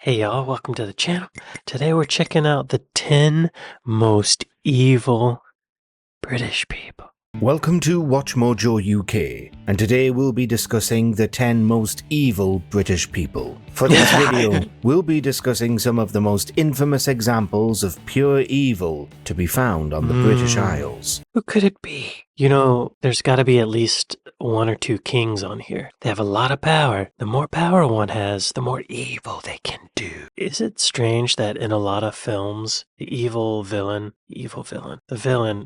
Hey y'all, welcome to the channel. Today we're checking out the 10 most evil British people. Welcome to Watch Mojo UK, and today we'll be discussing the 10 most evil British people. For this video, we'll be discussing some of the most infamous examples of pure evil to be found on the British Isles. Who could it be? You know, there's got to be at least one or two kings on here. They have a lot of power. The more power one has, the more evil they can do. Is it strange that in a lot of films, the villain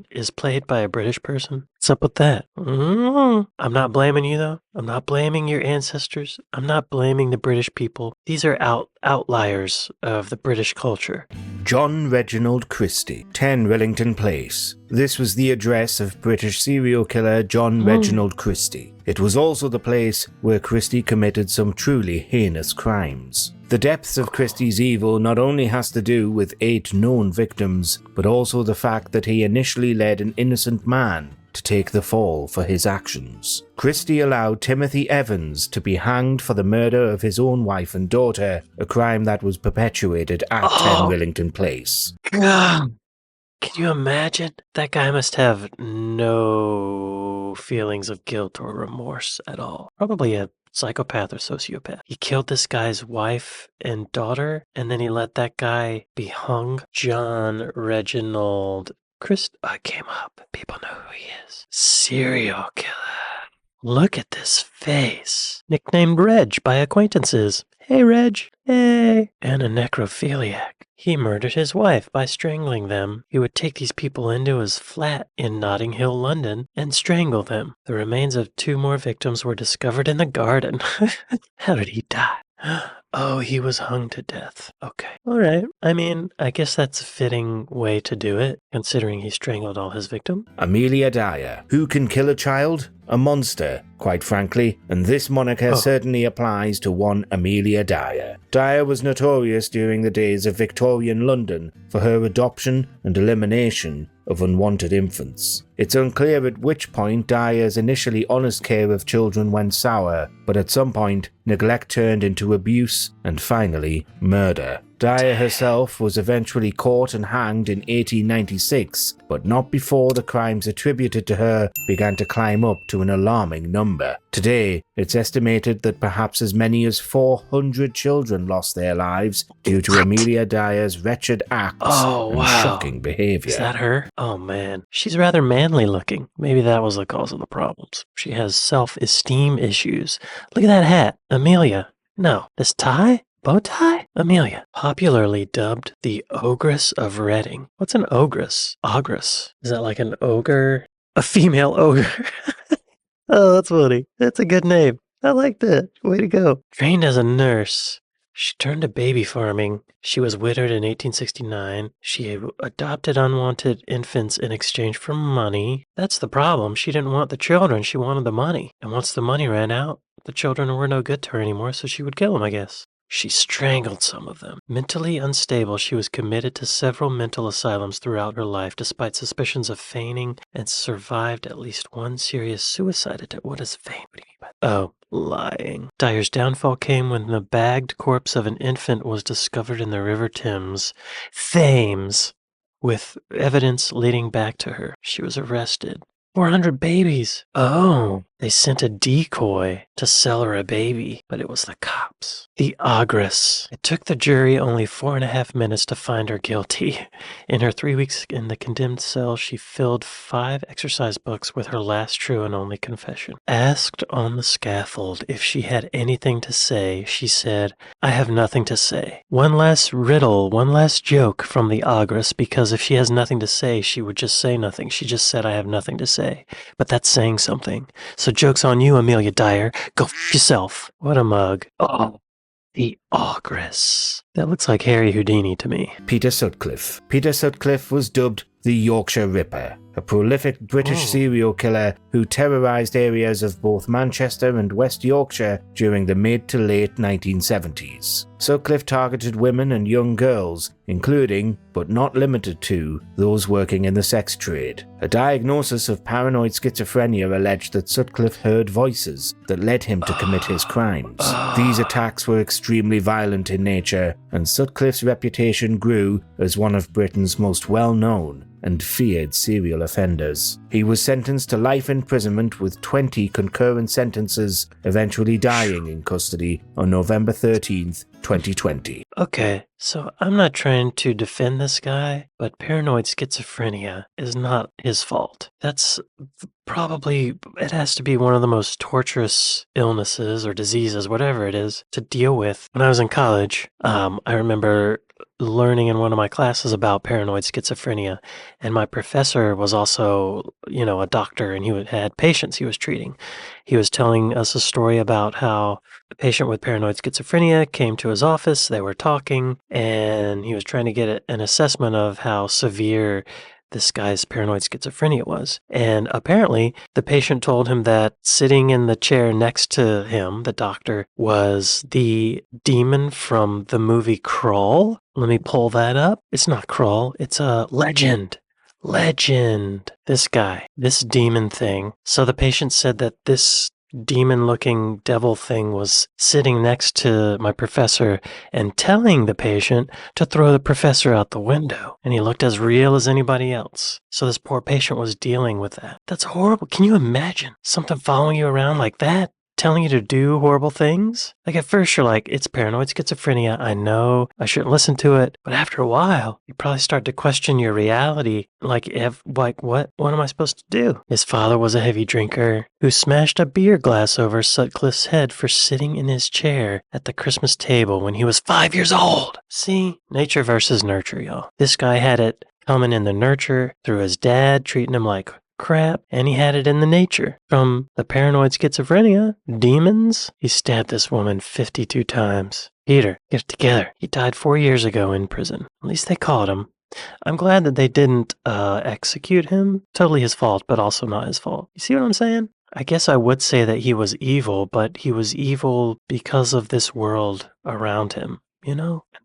is played by a British person? What's up with that? I'm not blaming you though. I'm not blaming your ancestors. I'm not blaming the British people. These are outliers of the British culture. John Reginald Christie, 10 Rillington Place. This was the address of British serial killer John Reginald Christie. It was also the place where Christie committed some truly heinous crimes. The depths of Christie's evil not only has to do with 8 known victims, but also the fact that he initially led an innocent man to take the fall for his actions. Christie allowed Timothy Evans to be hanged for the murder of his own wife and daughter, a crime that was perpetuated at 10 Rillington Place. God. Can you imagine? That guy must have no feelings of guilt or remorse at all. Probably a psychopath or sociopath. He killed this guy's wife and daughter, and then he let that guy be hung. John Reginald I came up. People know who he is. Serial killer. Look at this face. Nicknamed Reg by acquaintances. Hey, Reg. Hey. And a necrophiliac. He murdered his wife by strangling them. He would take these people into his flat in Notting Hill, London, and strangle them. The remains of 2 more victims were discovered in the garden. How did he die? Oh, he was hung to death. Okay. All right. I mean, I guess that's a fitting way to do it, considering he strangled all his victims. Amelia Dyer. Who can kill a child? A monster, quite frankly, and this moniker certainly applies to one Amelia Dyer. Dyer was notorious during the days of Victorian London for her adoption and elimination of unwanted infants. It's unclear at which point Dyer's initially honest care of children went sour, but at some point, neglect turned into abuse and finally murder. Dyer herself was eventually caught and hanged in 1896, but not before the crimes attributed to her began to climb up to an alarming number. Today, it's estimated that perhaps as many as 400 children lost their lives due to Amelia Dyer's wretched acts and shocking behavior. Is that her? Oh man, she's rather manly looking. Maybe that was the cause of the problems. She has self-esteem issues. Look at that hat. Amelia. No, this tie? Bow tie? Amelia. Popularly dubbed the Ogress of Reading. What's an ogress? Ogress. Is that like an ogre? A female ogre. Oh, that's funny. That's a good name. I like that. Way to go. Trained as a nurse, she turned to baby farming. She was widowed in 1869. She adopted unwanted infants in exchange for money. That's the problem. She didn't want the children. She wanted the money. And once the money ran out, the children were no good to her anymore, so she would kill them, I guess. She strangled some of them. Mentally unstable, she was committed to several mental asylums throughout her life, despite suspicions of feigning, and survived at least one serious suicide attempt. What is feign? What do you mean by that? Oh, lying. Dyer's downfall came when the bagged corpse of an infant was discovered in the River Thames, with evidence leading back to her. She was arrested. 400 babies. Oh, they sent a decoy to sell her a baby, but it was the cops. The ogress. It took the jury only 4.5 minutes to find her guilty. In her 3 weeks in the condemned cell, she filled 5 exercise books with her last true and only confession. Asked on the scaffold if she had anything to say, she said, "I have nothing to say." One last riddle, one last joke from the ogress, because if she has nothing to say, she would just say nothing. She just said, "I have nothing to say." But that's saying something. So joke's on you, Amelia Dyer. Go f yourself. What a mug. Oh, the ogress. That looks like Harry Houdini to me. Peter Sutcliffe. Peter Sutcliffe was dubbed the Yorkshire Ripper. a prolific British serial killer who terrorized areas of both Manchester and West Yorkshire during the mid to late 1970s. Sutcliffe targeted women and young girls, including, but not limited to, those working in the sex trade. A diagnosis of paranoid schizophrenia alleged that Sutcliffe heard voices that led him to commit his crimes. These attacks were extremely violent in nature, and Sutcliffe's reputation grew as one of Britain's most well-known and feared serial offenders. He was sentenced to life imprisonment with 20 concurrent sentences, eventually dying in custody on November 13th, 2020. Okay, so I'm not trying to defend this guy, but paranoid schizophrenia is not his fault. That's probably, it has to be one of the most torturous illnesses or diseases, whatever it is, to deal with. When I was in college, I remember learning in one of my classes about paranoid schizophrenia, and my professor was also, a doctor, and he had patients he was treating. He was telling us a story about how a patient with paranoid schizophrenia came to his office, they were talking, and he was trying to get an assessment of how severe this guy's paranoid schizophrenia was. And apparently, the patient told him that sitting in the chair next to him, the doctor, was the demon from the movie Crawl. Let me pull that up. It's not Crawl, it's a Legend. This guy, this demon thing. So the patient said that this demon-looking devil thing was sitting next to my professor and telling the patient to throw the professor out the window. And he looked as real as anybody else. So this poor patient was dealing with that. That's horrible. Can you imagine something following you around like that? Telling you to do horrible things? Like at first you're like, it's paranoid schizophrenia, I know, I shouldn't listen to it. But after a while, you probably start to question your reality. Like what am I supposed to do? His father was a heavy drinker who smashed a beer glass over Sutcliffe's head for sitting in his chair at the Christmas table when he was 5 years old. See? Nature versus nurture, y'all. This guy had it coming in the nurture through his dad treating him like crap, and he had it in the nature. From the paranoid schizophrenia, demons, he stabbed this woman 52 times. Peter, get it together. He died 4 years ago in prison. At least they caught him. I'm glad that they didn't execute him. Totally his fault, but also not his fault. You see what I'm saying? I guess I would say that he was evil, but he was evil because of this world around him.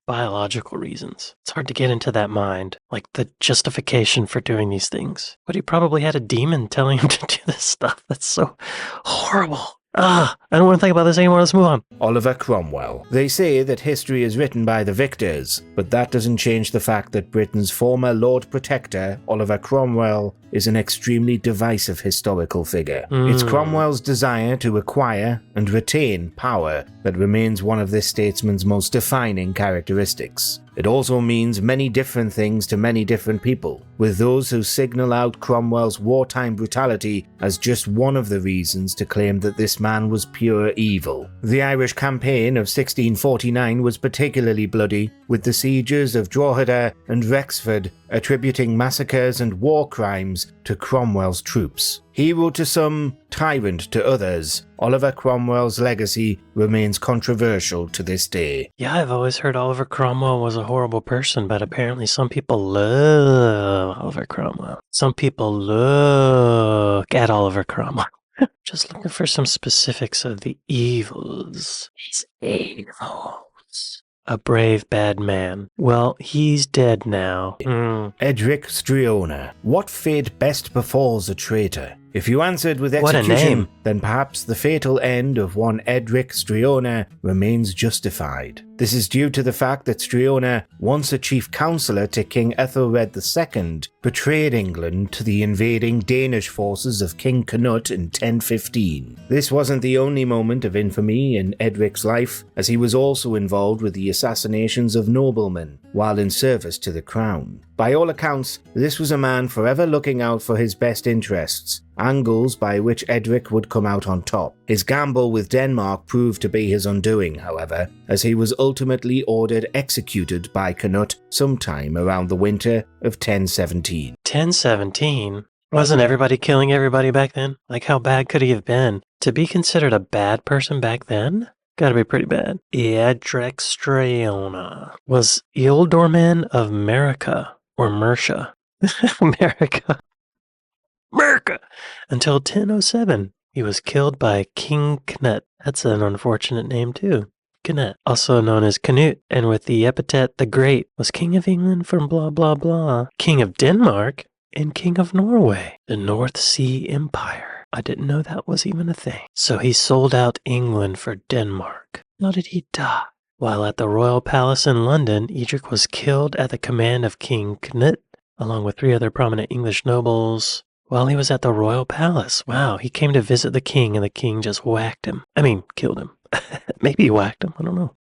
Biological reasons. It's hard to get into that mind, like the justification for doing these things. But he probably had a demon telling him to do this stuff. That's so horrible. I don't want to think about this anymore. Let's move on. Oliver Cromwell. They say that history is written by the victors, but that doesn't change the fact that Britain's former Lord Protector, Oliver Cromwell, is an extremely divisive historical figure. It's Cromwell's desire to acquire and retain power that remains one of this statesman's most defining characteristics. It also means many different things to many different people, with those who signal out Cromwell's wartime brutality as just one of the reasons to claim that this man was pure evil. The Irish campaign of 1649 was particularly bloody, with the sieges of Drogheda and Wexford attributing massacres and war crimes to Cromwell's troops. Hero to some, tyrant to others, Oliver Cromwell's legacy remains controversial to this day. Yeah, I've always heard Oliver Cromwell was a horrible person, but apparently some people love Oliver Cromwell. Some people look at Oliver Cromwell. Just looking for some specifics of the evils. He's evils. A brave bad man. Well, he's dead now. Edric Striona. What fate best befalls a traitor? If you answered with execution, then perhaps the fatal end of one Edric Striona remains justified. This is due to the fact that Striona, once a chief counsellor to King Ethelred II, betrayed England to the invading Danish forces of King Canute in 1015. This wasn't the only moment of infamy in Edric's life, as he was also involved with the assassinations of noblemen while in service to the crown. By all accounts, this was a man forever looking out for his best interests, angles by which Edric would come out on top. His gamble with Denmark proved to be his undoing, however, as he was ultimately ordered executed by Canute sometime around the winter of 1017. 1017? Wasn't everybody killing everybody back then? Like, how bad could he have been? To be considered a bad person back then? Gotta be pretty bad. Edric Striona was Ealdorman of America, or Mercia. America. America! Until 1007, he was killed by King Canute. That's an unfortunate name too. Canute, also known as Canute, and with the epithet the Great, was King of England from blah blah blah, King of Denmark, and King of Norway, the North Sea Empire. I didn't know that was even a thing. So he sold out England for Denmark. How did he die? While at the royal palace in London, Edric was killed at the command of King Canute, along with 3 other prominent English nobles, while he was at the royal palace. Wow, he came to visit the king, and the king just whacked him. I mean, killed him. Maybe he whacked him, I don't know.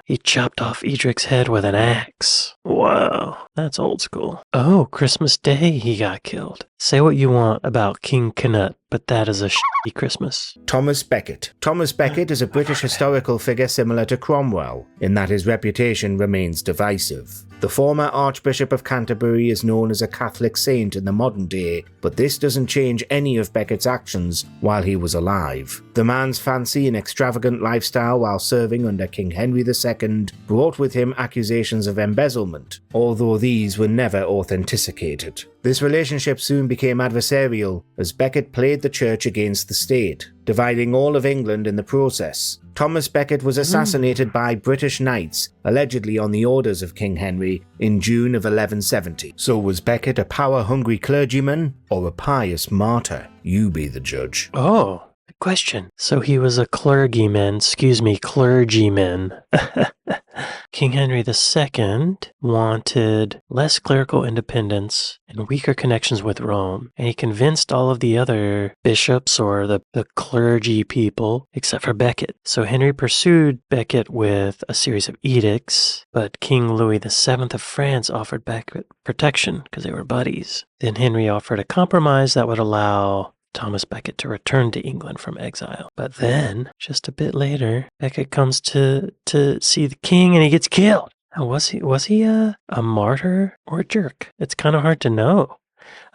He chopped off Edric's head with an axe. Wow, that's old school. Oh, Christmas Day he got killed. Say what you want about King Canute, but that is a shitty Christmas. Thomas Becket. Thomas Becket is a British historical figure similar to Cromwell, in that his reputation remains divisive. The former Archbishop of Canterbury is known as a Catholic saint in the modern day, but this doesn't change any of Becket's actions while he was alive. The man's fancy and extravagant lifestyle while serving under King Henry II brought with him accusations of embezzlement, although these were never authenticated. This relationship soon became adversarial, as Becket played the church against the state, dividing all of England in the process. Thomas Becket was assassinated by British knights, allegedly on the orders of King Henry, in June of 1170. So was Becket a power-hungry clergyman or a pious martyr? You be the judge. Oh, good question. So he was a clergyman. King Henry II wanted less clerical independence and weaker connections with Rome, and he convinced all of the other bishops or the clergy people, except for Becket. So Henry pursued Becket with a series of edicts, but King Louis VII of France offered Becket protection because they were buddies. Then Henry offered a compromise that would allow Thomas Becket to return to England from exile. But then, just a bit later, Becket comes to see the king and he gets killed. Now, was he a martyr or a jerk? It's kind of hard to know.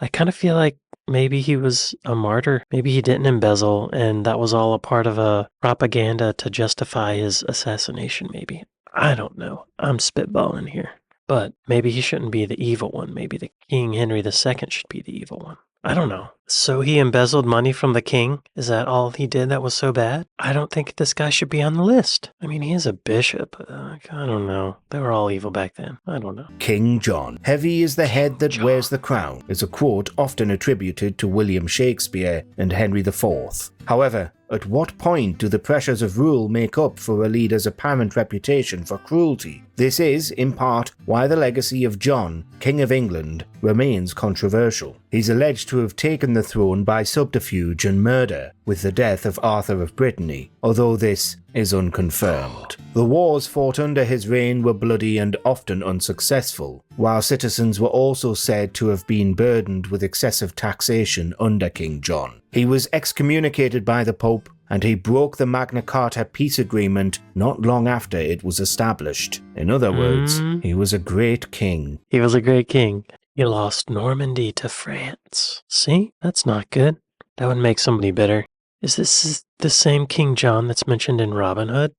I kind of feel like maybe he was a martyr. Maybe he didn't embezzle and that was all a part of a propaganda to justify his assassination, maybe. I don't know. I'm spitballing here. But maybe he shouldn't be the evil one. Maybe the King Henry II should be the evil one. I don't know. So he embezzled money from the king? Is that all he did that was so bad? I don't think this guy should be on the list. I mean, he is a bishop. I don't know. They were all evil back then. I don't know. King John. Heavy is the head that wears the crown is a quote often attributed to William Shakespeare and Henry IV. However, at what point do the pressures of rule make up for a leader's apparent reputation for cruelty? This is, in part, why the legacy of John, King of England, remains controversial. He's alleged to have taken the throne by subterfuge and murder, with the death of Arthur of Brittany, although this is unconfirmed. The wars fought under his reign were bloody and often unsuccessful, while citizens were also said to have been burdened with excessive taxation under King John. He was excommunicated by the Pope, and he broke the Magna Carta peace agreement not long after it was established. In other words, he was a great king. He was a great king. He lost Normandy to France. See? That's not good. That would make somebody bitter. Is this the same King John that's mentioned in Robin Hood?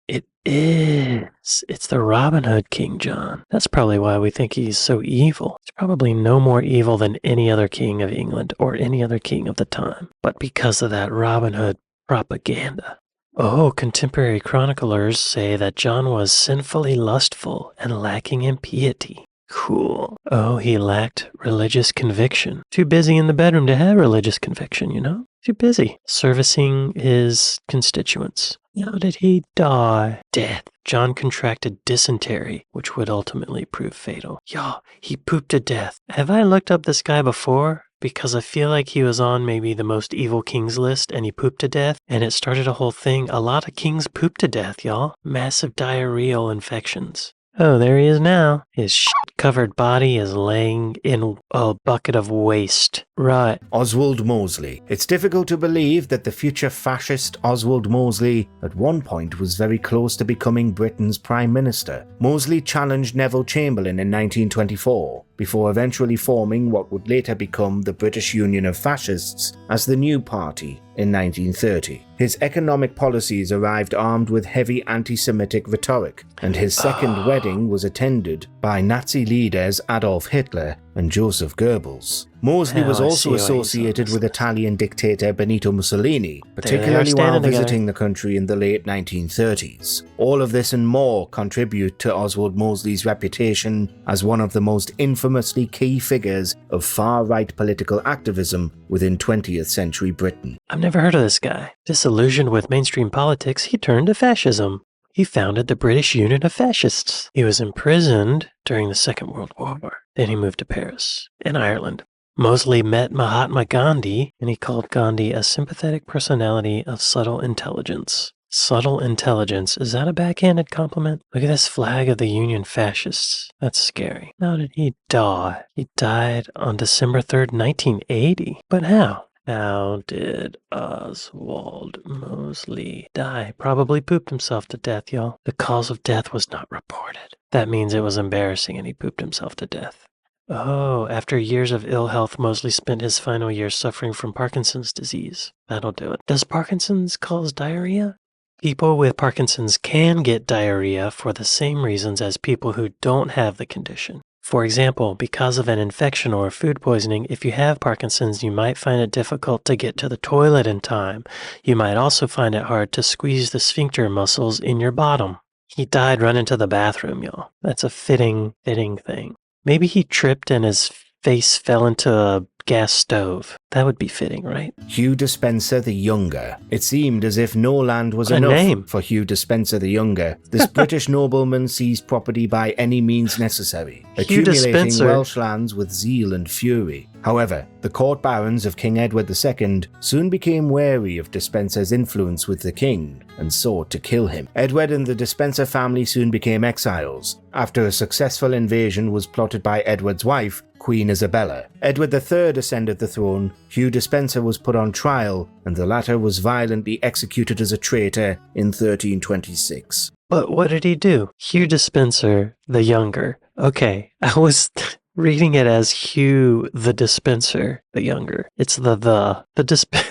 It is. It's the Robin Hood King John. That's probably why we think he's so evil. He's probably no more evil than any other king of England or any other king of the time. But because of that Robin Hood propaganda. Oh, contemporary chroniclers say that John was sinfully lustful and lacking in piety. Cool. Oh, he lacked religious conviction. Too busy in the bedroom to have religious conviction, you know? Too busy servicing his constituents. How did he die? Death. John contracted dysentery, which would ultimately prove fatal. Y'all, he pooped to death. Have I looked up this guy before? Because I feel like he was on maybe the most evil kings list and he pooped to death and it started a whole thing. A lot of kings pooped to death, y'all. Massive diarrheal infections. Oh, there he is now. His shit-covered body is laying in a bucket of waste. Right. Oswald Mosley. It's difficult to believe that the future fascist Oswald Mosley at one point was very close to becoming Britain's Prime Minister. Mosley challenged Neville Chamberlain in 1924, before eventually forming what would later become the British Union of Fascists as the New Party in 1930. His economic policies arrived armed with heavy anti-Semitic rhetoric, and his second wedding was attended by Nazi leaders Adolf Hitler and Joseph Goebbels. Mosley was Oh, I also see why he's on associated this with list. Italian dictator Benito Mussolini, There they are particularly while standing together. visiting the country in the late 1930s. All of this and more contribute to Oswald Mosley's reputation as one of the most infamously key figures of far-right political activism within 20th century Britain. I've never heard of this guy. Disillusioned with mainstream politics, he turned to fascism. He founded the British Union of Fascists. He was imprisoned during the Second World War. Then he moved to Paris and Ireland. Mosley met Mahatma Gandhi, and he called Gandhi a sympathetic personality of subtle intelligence. Subtle intelligence, is that a backhanded compliment? Look at this flag of the Union Fascists. That's scary. How did he die? He died on December 3rd, 1980. But how? How did Oswald Mosley die? Probably pooped himself to death, y'all. The cause of death was not reported. That means it was embarrassing and he pooped himself to death. Oh, after years of ill health, Mosley spent his final years suffering from Parkinson's disease. That'll do it. Does Parkinson's cause diarrhea? People with Parkinson's can get diarrhea for the same reasons as people who don't have the condition. For example, because of an infection or food poisoning, if you have Parkinson's, you might find it difficult to get to the toilet in time. You might also find it hard to squeeze the sphincter muscles in your bottom. He died running to the bathroom, y'all. That's a fitting thing. Maybe he tripped and his face fell into a gas stove. That would be fitting, right? Hugh Despenser the Younger. It seemed as if no land was What a enough name. for Hugh Despenser the Younger. This British nobleman seized property by any means necessary, Hugh accumulating Despenser. Welsh lands with zeal and fury. However, the court barons of King Edward II soon became wary of Despenser's influence with the king and sought to kill him. Edward and the Despenser family soon became exiles, after a successful invasion was plotted by Edward's wife, Queen Isabella. Edward III ascended the throne, Hugh Despenser was put on trial, and the latter was violently executed as a traitor in 1326. But what did he do? Hugh Despenser the Younger. Okay, I was reading it as Hugh the Dispenser the Younger. It's the dispenser.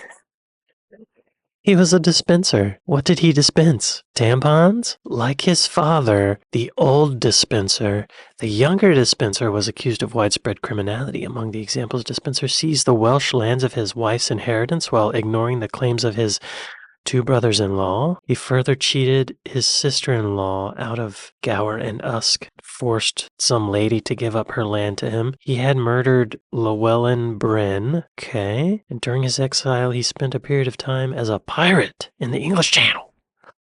He was a dispenser. What did he dispense? Tampons? Like his father, the old dispenser, the younger dispenser was accused of widespread criminality. Among the examples, dispenser seized the Welsh lands of his wife's inheritance while ignoring the claims of his two brothers-in-law. He further cheated his sister-in-law out of Gower and Usk, forced some lady to give up her land to him. He had murdered Llewellyn Bryn, okay, and during his exile he spent a period of time as a pirate in the English Channel,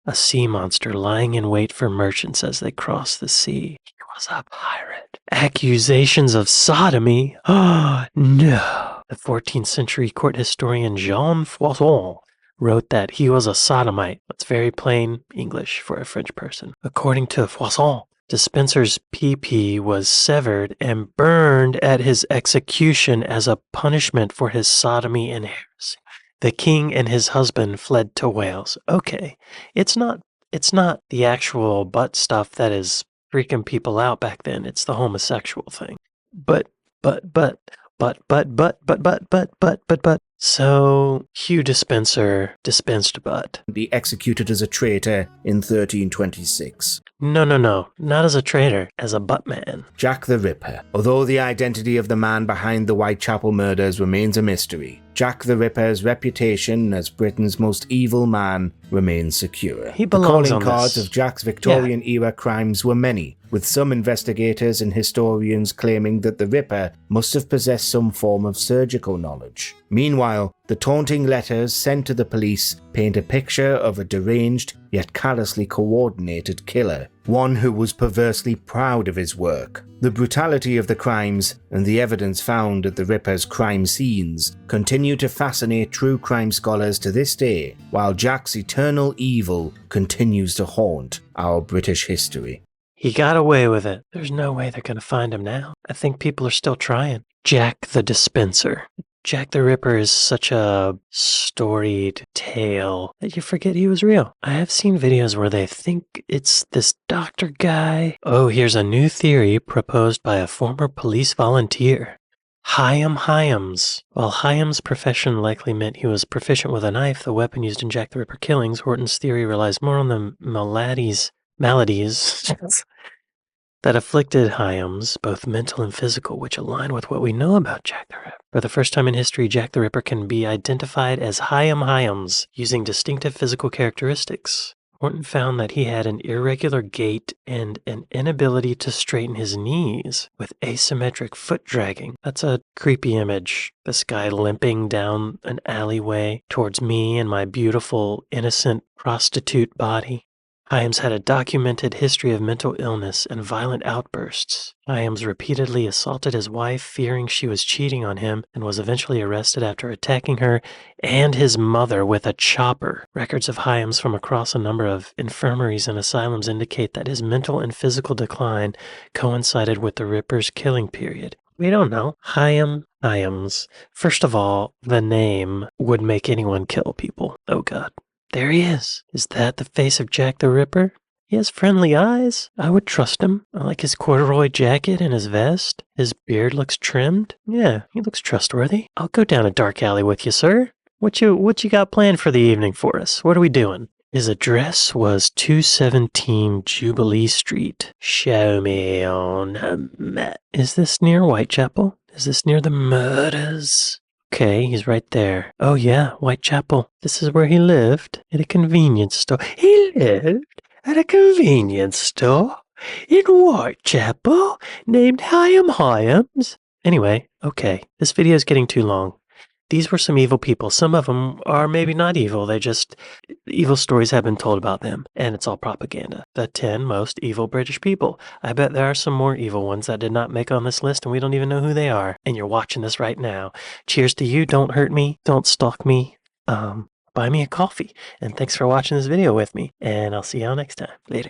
a sea monster lying in wait for merchants as they crossed the sea. He was a pirate. Accusations of sodomy? Oh, no. The 14th century court historian Jean Froissart wrote that he was a sodomite. That's very plain English for a French person. According to Froissart, Despenser's pee-pee was severed and burned at his execution as a punishment for his sodomy and heresy. The king and his husband fled to Wales. Okay, it's not the actual butt stuff that is freaking people out back then. It's the homosexual thing. But. So Hugh Despenser dispensed butt. Be executed as a traitor in 1326. No, not as a traitor, as a butt man. Jack the Ripper. Although the identity of the man behind the Whitechapel murders remains a mystery, Jack the Ripper's reputation as Britain's most evil man remains secure. He belongs the on calling cards this. of Jack's Victorian-era crimes were many, with some investigators and historians claiming that the Ripper must have possessed some form of surgical knowledge. Meanwhile, the taunting letters sent to the police paint a picture of a deranged yet callously coordinated killer, one who was perversely proud of his work. The brutality of the crimes and the evidence found at the Ripper's crime scenes continue to fascinate true crime scholars to this day, while Jack's eternal evil continues to haunt our British history. He got away with it. There's no way they're going to find him now. I think people are still trying. Jack the Dispenser. Jack the Ripper is such a storied tale that you forget he was real. I have seen videos where they think it's this doctor guy. Oh, here's a new theory proposed by a former police volunteer. Hyams. While Hyams' profession likely meant he was proficient with a knife, the weapon used in Jack the Ripper killings, Horton's theory relies more on the maladies that afflicted Hyams, both mental and physical, which align with what we know about Jack the Ripper. For the first time in history, Jack the Ripper can be identified as Hyams using distinctive physical characteristics. Morton found that he had an irregular gait and an inability to straighten his knees with asymmetric foot dragging. That's a creepy image. This guy limping down an alleyway towards me and my beautiful, innocent prostitute body. Hyams had a documented history of mental illness and violent outbursts. Hyams repeatedly assaulted his wife, fearing she was cheating on him, and was eventually arrested after attacking her and his mother with a chopper. Records of Hyams from across a number of infirmaries and asylums indicate that his mental and physical decline coincided with the Ripper's killing period. We don't know. Hyams. First of all, the name would make anyone kill people. Oh God. There he is. Is that the face of Jack the Ripper? He has friendly eyes. I would trust him. I like his corduroy jacket and his vest. His beard looks trimmed. Yeah, he looks trustworthy. I'll go down a dark alley with you, sir. What you got planned for the evening for us? What are we doing? His address was 217 Jubilee Street. Show me on a map. Is this near Whitechapel? Is this near the murders? Okay, he's right there. Oh yeah, Whitechapel. This is where he lived, at a convenience store. He lived at a convenience store in Whitechapel named Hyams. Anyway, okay, this video is getting too long. These were some evil people. Some of them are maybe not evil. They just, evil stories have been told about them, and it's all propaganda. The 10 most evil British people. I bet there are some more evil ones that did not make on this list, and we don't even know who they are. And you're watching this right now. Cheers to you. Don't hurt me. Don't stalk me. Buy me a coffee. And thanks for watching this video with me. And I'll see y'all next time. Later.